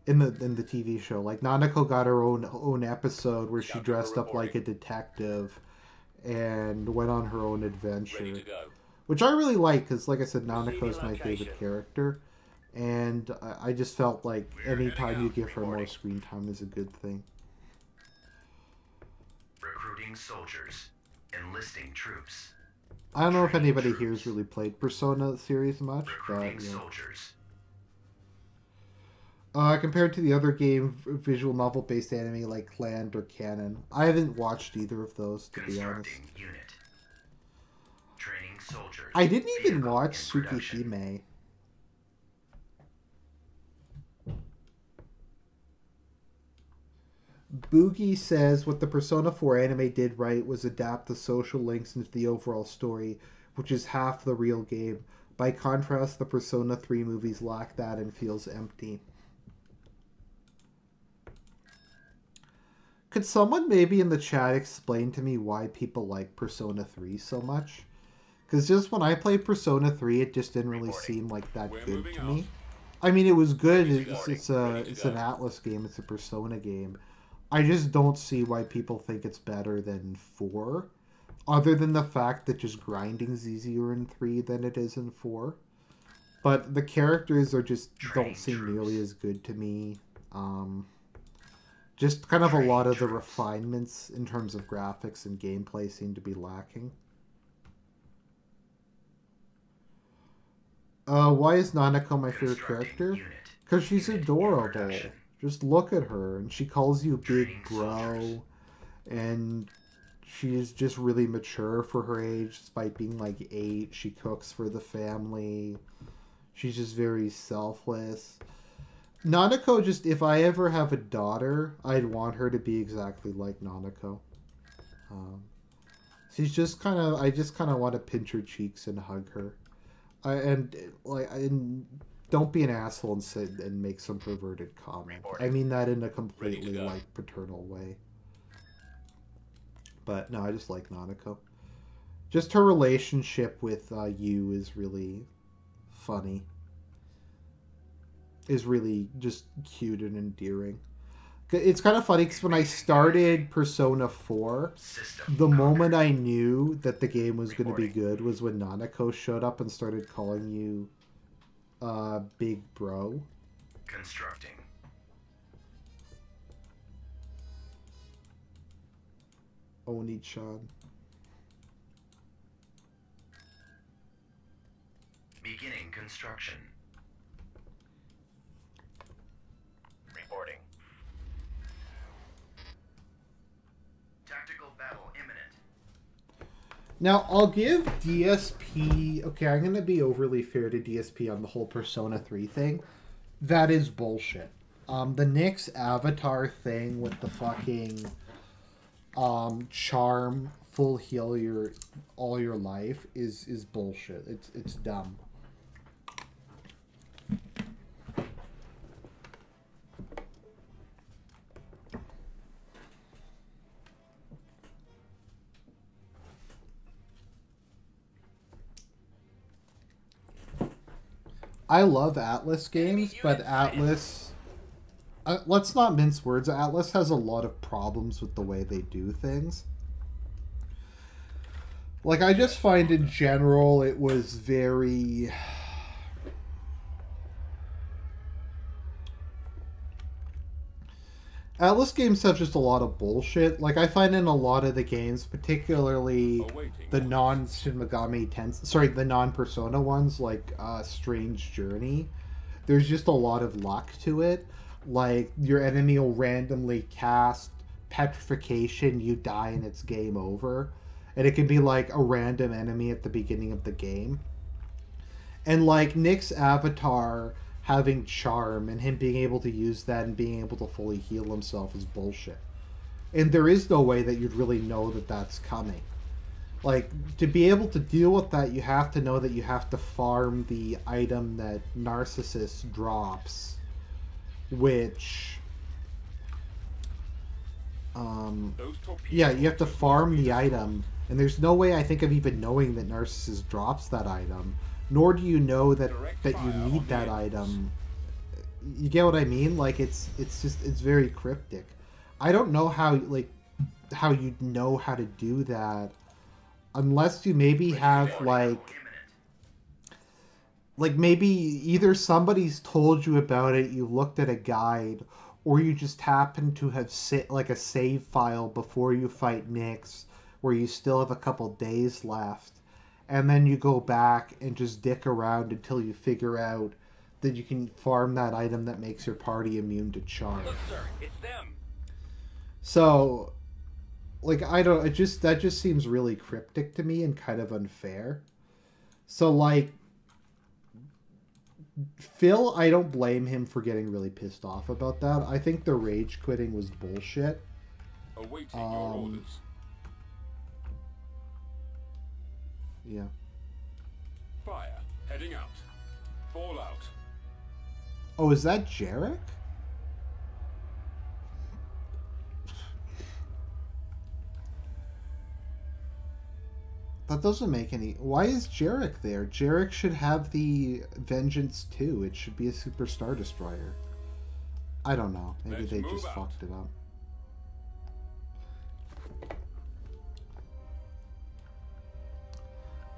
in the TV show, like Nanako got her own episode where she dressed up like a detective and went on her own adventure, which I really like because, like I said, Nanako is my favorite character, and I just felt like any time you give her more screen time is a good thing. Recruiting soldiers, enlisting troops. I don't know if anybody here has really played Persona series much, but Recruiting yeah. soldiers. Compared to the other game, visual novel-based anime like Clan or Canon, I haven't watched either of those, to be honest. Constructing unit. Training soldiers. I didn't even Vehicle watch in production. Tsukihime. Boogie says what the Persona 4 anime did right was adapt the social links into the overall story, which is half the real game. By contrast, the Persona 3 movies lack that and feels empty. Could someone maybe in the chat explain to me why people like Persona 3 so much? Because just when I played Persona 3, it just didn't really seem like that good to me. I mean, it was good. It's an Atlas game. It's a Persona game. I just don't see why people think it's better than 4. Other than the fact that just grinding's easier in 3 than it is in 4. But the characters are just don't seem nearly as good to me. Just kind of a lot of the refinements in terms of graphics and gameplay seem to be lacking. Why is Nanako my favorite character? Because she's adorable. Just look at her, and she calls you big bro, and she's just really mature for her age, despite being like 8. She cooks for the family. She's just very selfless. Nanako, just, if I ever have a daughter, I'd want her to be exactly like Nanako. She's just kind of, I just kind of want to pinch her cheeks and hug her. And don't be an asshole and sit and make some perverted comment. I mean that in a completely like paternal way. But no, I just like Nanako. Just her relationship with Yu is really funny. Is really just cute and endearing. It's kind of funny because when I started Persona 4, the moment I knew that the game was going to be good was when Nanako showed up and started calling you Big Bro. Constructing. Oni-chan. Beginning construction. Reporting. Tactical battle imminent. Now, I'll give DSP... Okay, I'm going to be overly fair to DSP on the whole Persona 3 thing. That is bullshit. The Nyx avatar thing with the fucking charm, full heal all your life is bullshit. It's dumb. I love Atlas games, but Atlas... let's not mince words. Atlas has a lot of problems with the way they do things. Like, I just find in general it was very... Atlas games have just a lot of bullshit. Like, I find in a lot of the games, particularly the non-Shin Megami Tensei... Sorry, the non-Persona ones, like Strange Journey, there's just a lot of luck to it. Like, your enemy will randomly cast Petrification, you die, and it's game over. And it can be, like, a random enemy at the beginning of the game. And, like, Nick's avatar having charm and him being able to use that and being able to fully heal himself is bullshit. And there is no way that you'd really know that that's coming. Like, to be able to deal with that, you have to know that you have to farm the item that Narcissus drops, which... yeah, you have to farm the item, and there's no way I think of even knowing that Narcissus drops that item, nor do you know that you need that item. You get what I mean? Like, it's very cryptic. I don't know how you'd know how to do that unless you maybe have like maybe either somebody's told you about it, you looked at a guide, or you just happen to have like a save file before you fight Nyx where you still have a couple days left, and then you go back and just dick around until you figure out that you can farm that item that makes your party immune to charm. Look, sir, it's them. So, like, that just seems really cryptic to me and kind of unfair. So, like, Phil, I don't blame him for getting really pissed off about that. I think the rage quitting was bullshit. Awaiting your orders. Yeah. Fire. Heading out. Fall out. Oh, is that Jarek? That doesn't make any... Why is Jarek there? Jarek should have the Vengeance too. It should be a Super Star Destroyer. I don't know. Maybe they just fucked it up.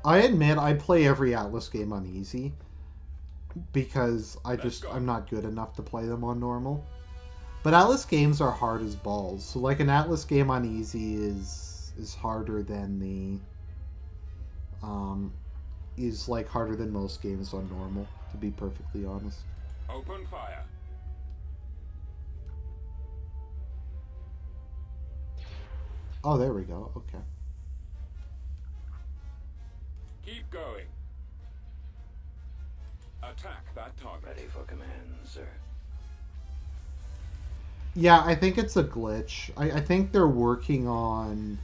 I admit I play every Atlas game on easy because I'm not good enough to play them on normal. But Atlas games are hard as balls. So like an Atlas game on easy is harder than the is like harder than most games on normal, to be perfectly honest. Open fire. Oh, there we go. Okay. Keep going. Attack that target. Ready for command, sir. Yeah, I think it's a glitch. I think they're working on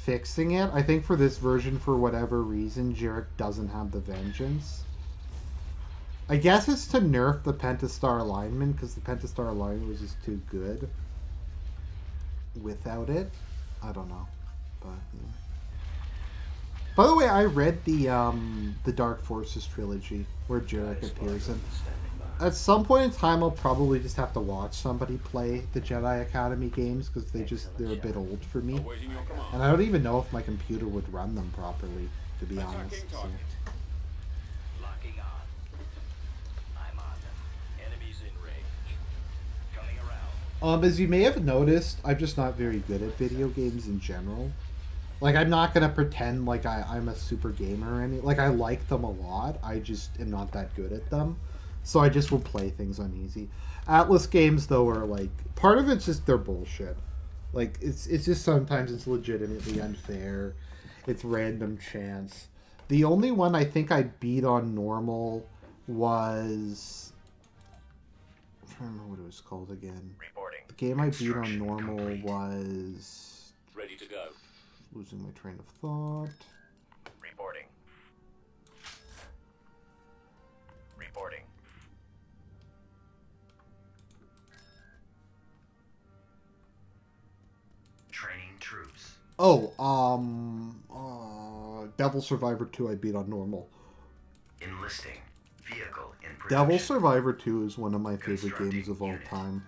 fixing it. I think for this version, for whatever reason, Jarek doesn't have the Vengeance. I guess it's to nerf the Pentastar alignment, because the Pentastar alignment was just too good without it. I don't know. But, yeah. By the way, I read the Dark Forces trilogy, where Jarek appears in. At some point in time, I'll probably just have to watch somebody play the Jedi Academy games, because they're a bit old for me. And I don't even know if my computer would run them properly, to be honest. So. Locking on. I'm on them. Enemies in range. Coming around. As you may have noticed, I'm just not very good at video games in general. Like, I'm not gonna pretend like I'm a super gamer or anything. Like, I like them a lot, I just am not that good at them. So I just will play things on easy. Atlas games, though, are like, part of it's just they're bullshit. Like, it's just sometimes it's legitimately unfair. It's random chance. The only one I think I beat on normal was... I'm trying to remember what it was called again. Reporting. The game I beat on normal was... Ready to go. Losing my train of thought. Reporting. Reporting. Training troops. Oh, Devil Survivor 2 I beat on normal. Enlisting. Vehicle in production. Devil Survivor 2 is one of my favorite games of all time.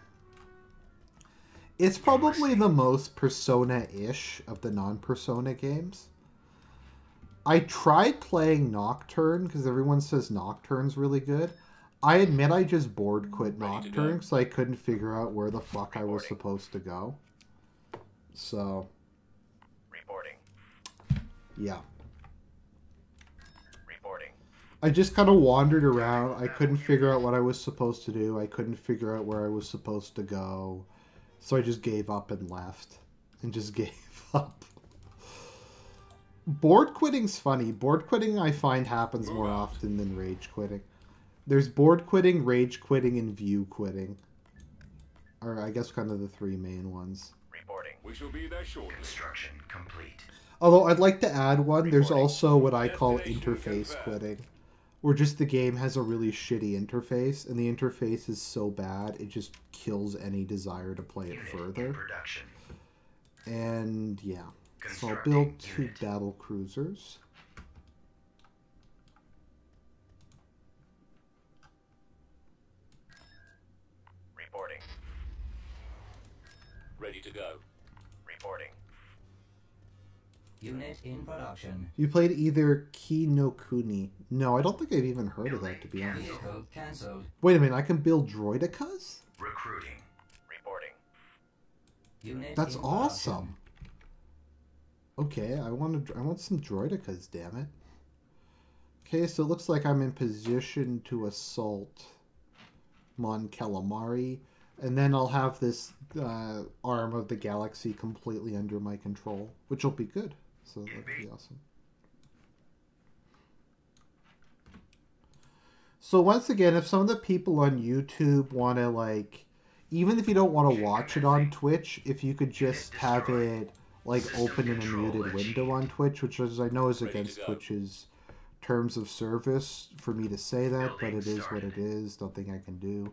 It's probably the most Persona-ish of the non-Persona games. I tried playing Nocturne, because everyone says Nocturne's really good. I admit I just board quit Nocturne, because I couldn't figure out where the fuck I was supposed to go. So... Reporting. Yeah. Reporting. I just kind of wandered around. I couldn't figure out what I was supposed to do. I couldn't figure out where I was supposed to go. So I just gave up and left. And just gave up. Board quitting's funny. Board quitting I find happens more often than rage quitting. There's board quitting, rage quitting, and view quitting. Or I guess kind of the three main ones. Reporting. We shall be there shortly. Construction complete. Although I'd like to add one, there's also what I call interface quitting. Where just the game has a really shitty interface, and the interface is so bad, it just kills any desire to play it further. Production. And, yeah. So I'll build 2 battle cruisers. Reporting. Ready to go. Reporting. Unit in production. You played either Ki no Kuni. No, I don't think I've even heard of that, to be honest. Vehicle cancelled. Wait a minute, I can build droidicas? Recruiting. Reporting. Unit That's in awesome. Okay, I want some droidicas, damn it. Okay, so it looks like I'm in position to assault Mon Calamari, and then I'll have this arm of the galaxy completely under my control, which will be good. So that'll be awesome. So once again, if some of the people on YouTube want to, like, even if you don't want to watch it on Twitch, if you could just have it, like, open in a muted window on Twitch, which is, I know is against Twitch's terms of service for me to say that, but it is what it is. Nothing I can do.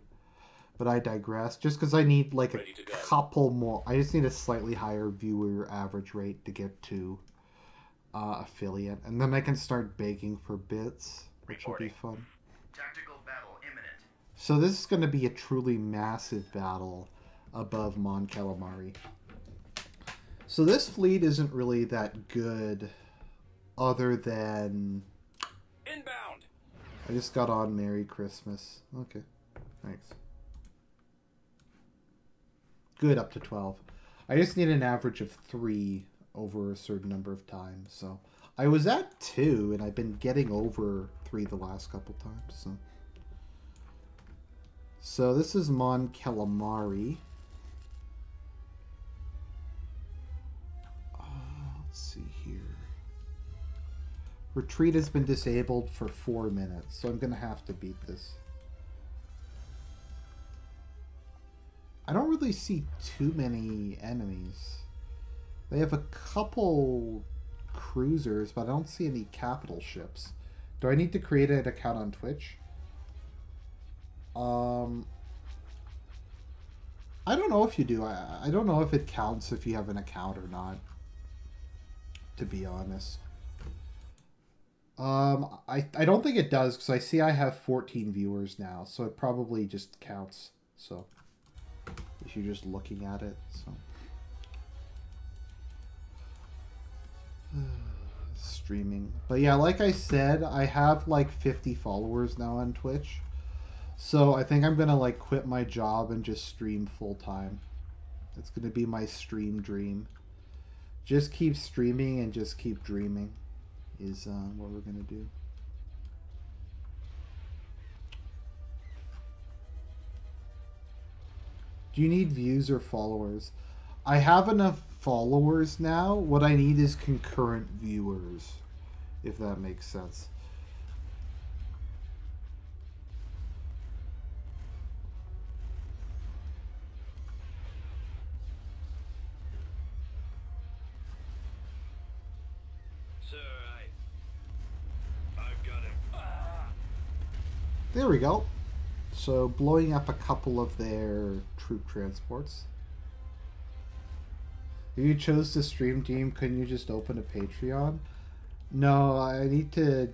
But I digress. Just because I need, like, a couple more... I just need a slightly higher viewer average rate to get to affiliate. And then I can start begging for bits, which will be fun. Tactical battle imminent. So this is going to be a truly massive battle above Mon Calamari. So this fleet isn't really that good other than... Inbound! I just got on Merry Christmas. Okay, thanks. Good, up to 12. I just need an average of 3 over a certain number of times. So I was at 2, and I've been getting over 3 the last couple times. So this is Mon Calamari. Let's see here. Retreat has been disabled for 4 minutes, so I'm going to have to beat this. I don't really see too many enemies. They have a couple cruisers, but I don't see any capital ships. Do I need to create an account on Twitch? I don't know if you do. I don't know if it counts if you have an account or not, to be honest. I don't think it does, because I see I have 14 viewers now, so it probably just counts. So if you're just looking at it, so streaming. But yeah, like I said, I have like 50 followers now on Twitch. So I think I'm gonna like quit my job and just stream full time. It's gonna be my stream dream. Just keep streaming and just keep dreaming is what we're gonna do. Do you need views or followers? I have enough followers now. What I need is concurrent viewers, if that makes sense. There we go. So blowing up a couple of their troop transports. If you chose to stream, team, couldn't you just open a Patreon? No, I need to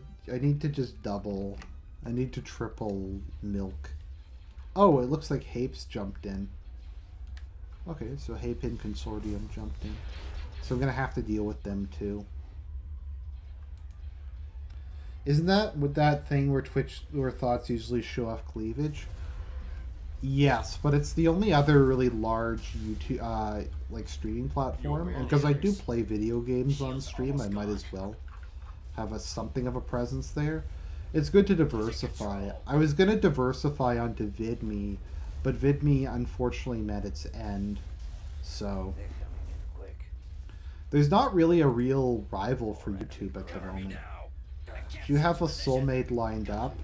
just double. I need to triple milk. Oh, it looks like Hape's jumped in. Okay, so Hape and Consortium jumped in. So I'm gonna have to deal with them too. Isn't that with that thing where Twitch or thoughts usually show off cleavage? Yes, but it's the only other really large YouTube like streaming platform, and because I do play video games on stream, I might as well have something of a presence there. It's good to diversify. I was gonna diversify onto VidMe, but VidMe unfortunately met its end, so there's not really a real rival for YouTube at the moment. Do you have a soulmate lined up?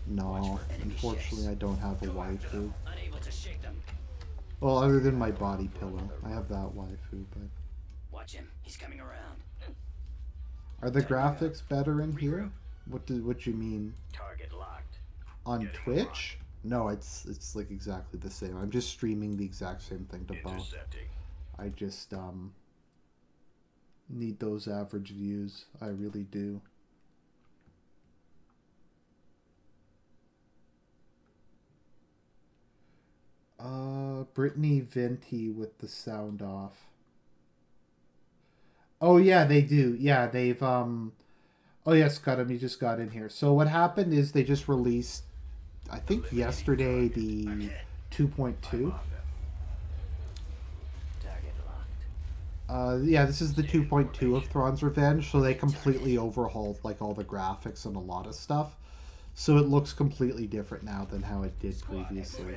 No, unfortunately I don't have a waifu. Well, other than my body pillow. I have that waifu, but... Watch him. He's coming around. Are the graphics better in here? What you mean? Target locked. On Twitch? No, it's like exactly the same. I'm just streaming the exact same thing to both. I just need those average views. I really do. Brittany Venti with the sound off. Oh yeah, they do. Yeah, they've oh yes, got him. He just got in here. So what happened is they just released, I think yesterday, the 2.2. Yeah, this is the 2.2 of Thrawn's Revenge, so they completely overhauled like all the graphics and a lot of stuff. So it looks completely different now than how it did previously.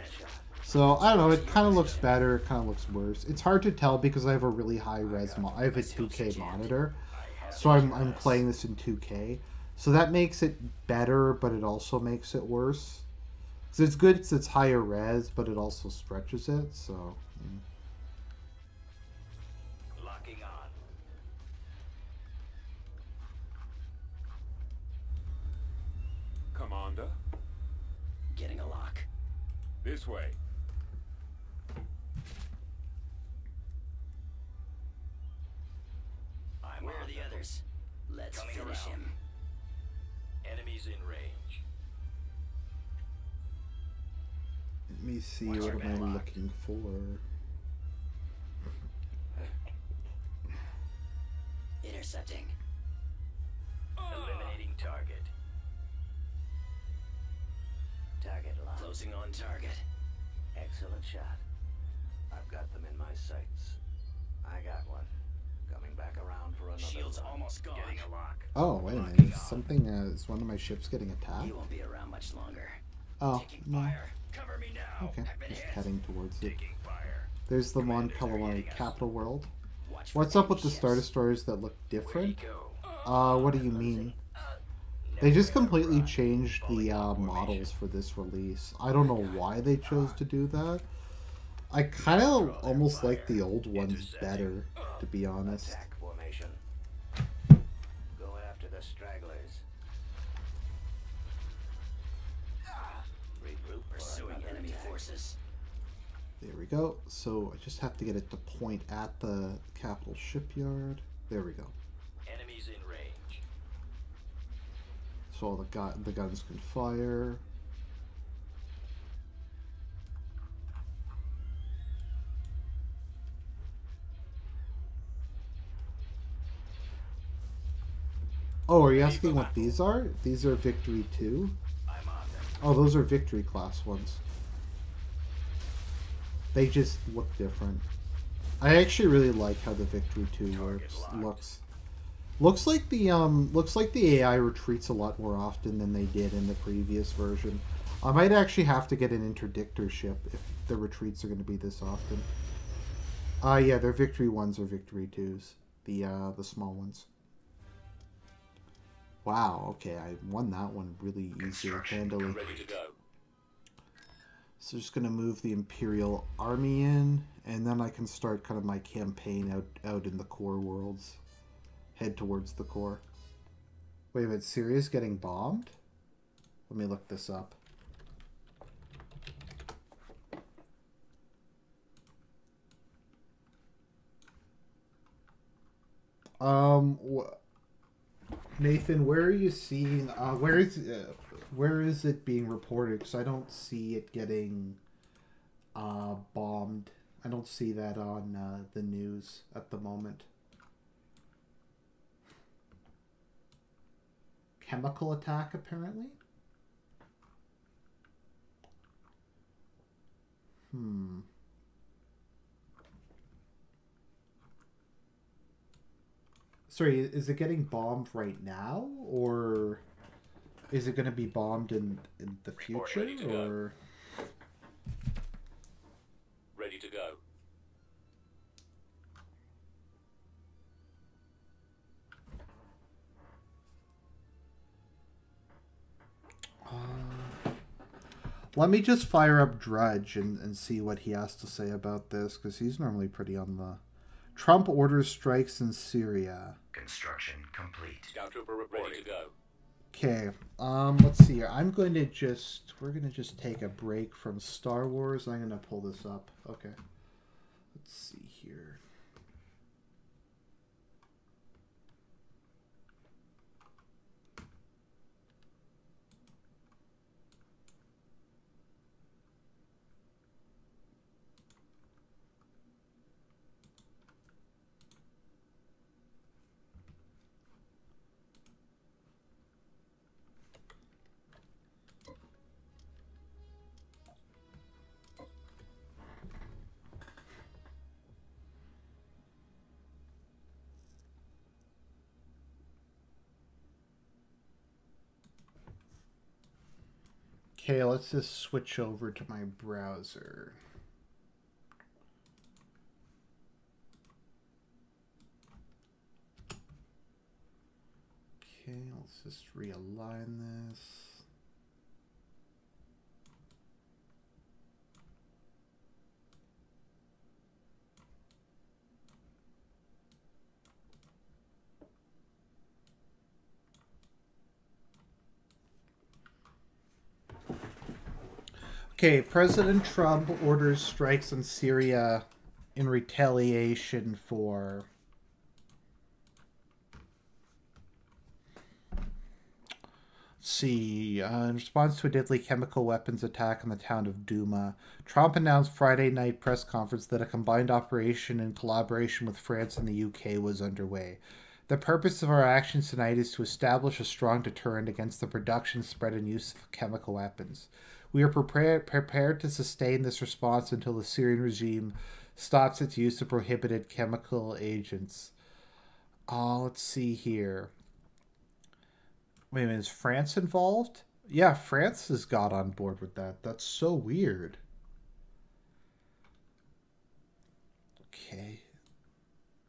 So, I don't know, it kind of looks better, it kind of looks worse. It's hard to tell because I have a really high res I have a 2K monitor, so I'm playing this in 2K. So that makes it better, but it also makes it worse. So it's good because it's higher res, but it also stretches it, so... Locking on. Commander? Getting a lock. This way. Where are the others? Let's finish him. Enemies in range. Let me see, what am I looking for? Intercepting. Eliminating target. Target locked. Closing on target. Excellent shot. I've got them in my sights. I got one. Coming back around for another. Shield's almost gone. Getting a lock. Oh, wait a minute. Something, is one of my ships getting attacked? You won't be around much longer. Oh, Taking no. fire. Cover me now. Okay, I've been just hit. heading towards it. Taking fire. There's the Mon Calamari capital world. Watch for What's up with enemy the Star ships. Destroyers that look different? Go. What do you mean? They just completely changed the models for this release. I don't know why they chose to do that. I kind of almost like the old ones better, to be honest. Attack formation. Go after the stragglers. Regroup. Pursuing enemy forces. There we go. So I just have to get it to point at the capital shipyard. There we go. Enemies in range. So all the guns can fire. Oh, are you asking what these are? These are Victory 2? Oh, those are Victory class ones. They just look different. I actually really like how the Victory 2 looks like the AI retreats a lot more often than they did in the previous version. I might actually have to get an interdictor ship if the retreats are going to be this often. Yeah, they're Victory 1s or Victory 2s. The small ones. Wow, okay, I won that one really easy handily. Ready to go. So just gonna move the Imperial army in, and then I can start kind of my campaign out in the core worlds. Head towards the core. Wait a minute, Syria's getting bombed? Let me look this up. Nathan, where are you seeing? Where is it being reported? Because I don't see it getting bombed. I don't see that on the news at the moment. Chemical attack, apparently. Sorry, is it getting bombed right now, or is it going to be bombed in the future, or? Ready to go. Let me just fire up Drudge and see what he has to say about this, because he's normally pretty on the... Trump orders strikes in Syria. Construction complete. Scout trooper reporting. Ready to go. Okay, let's see here. We're gonna just take a break from Star Wars. I'm gonna pull this up. Okay. Let's see here. Okay, let's just switch over to my browser. Okay, let's just realign this. Okay, President Trump orders strikes on Syria in retaliation for... Let's see. In response to a deadly chemical weapons attack on the town of Douma, Trump announced Friday night press conference that a combined operation in collaboration with France and the UK was underway. The purpose of our actions tonight is to establish a strong deterrent against the production, spread, and use of chemical weapons. We are prepared to sustain this response until the Syrian regime stops its use of prohibited chemical agents. Let's see here. Wait a minute, is France involved? Yeah, France has got on board with that. That's so weird. Okay.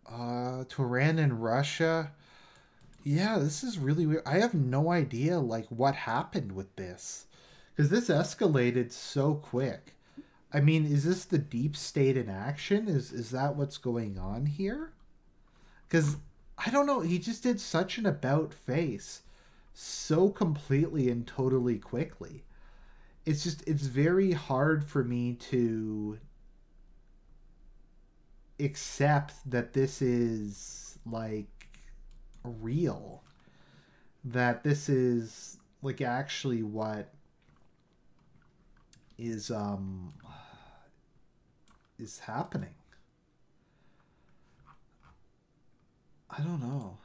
To Iran and Russia. Yeah, this is really weird. I have no idea, like, what happened with this. Because this escalated so quick. I mean, is this the deep state in action? Is that what's going on here? Because I don't know. He just did such an about face so completely and totally quickly. It's very hard for me to accept that this is like real, that this is like actually what is happening. I don't know.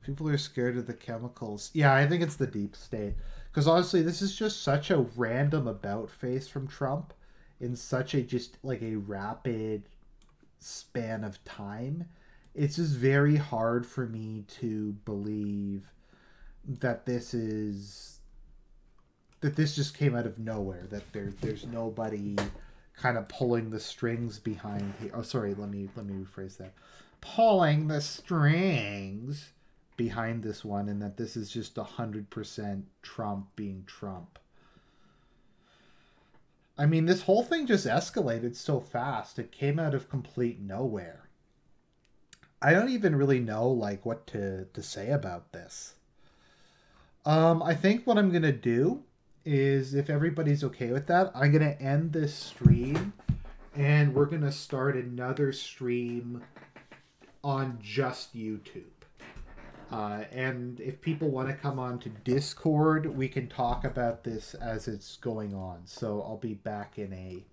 People are scared of the chemicals. Yeah, I think it's the deep state. Because honestly, this is just such a random about face from Trump in such a just like a rapid span of time. It's just very hard for me to believe that this just came out of nowhere, that there's nobody kind of pulling the strings behind here. Oh, sorry, let me rephrase that. Pulling the strings behind this one, and that this is just 100% Trump being Trump. I mean, this whole thing just escalated so fast. It came out of complete nowhere. I don't even really know like what to say about this. I think what I'm gonna do is, if everybody's okay with that, I'm gonna end this stream and we're gonna start another stream on just YouTube. And if people want to come on to Discord, we can talk about this as it's going on. So I'll be back in a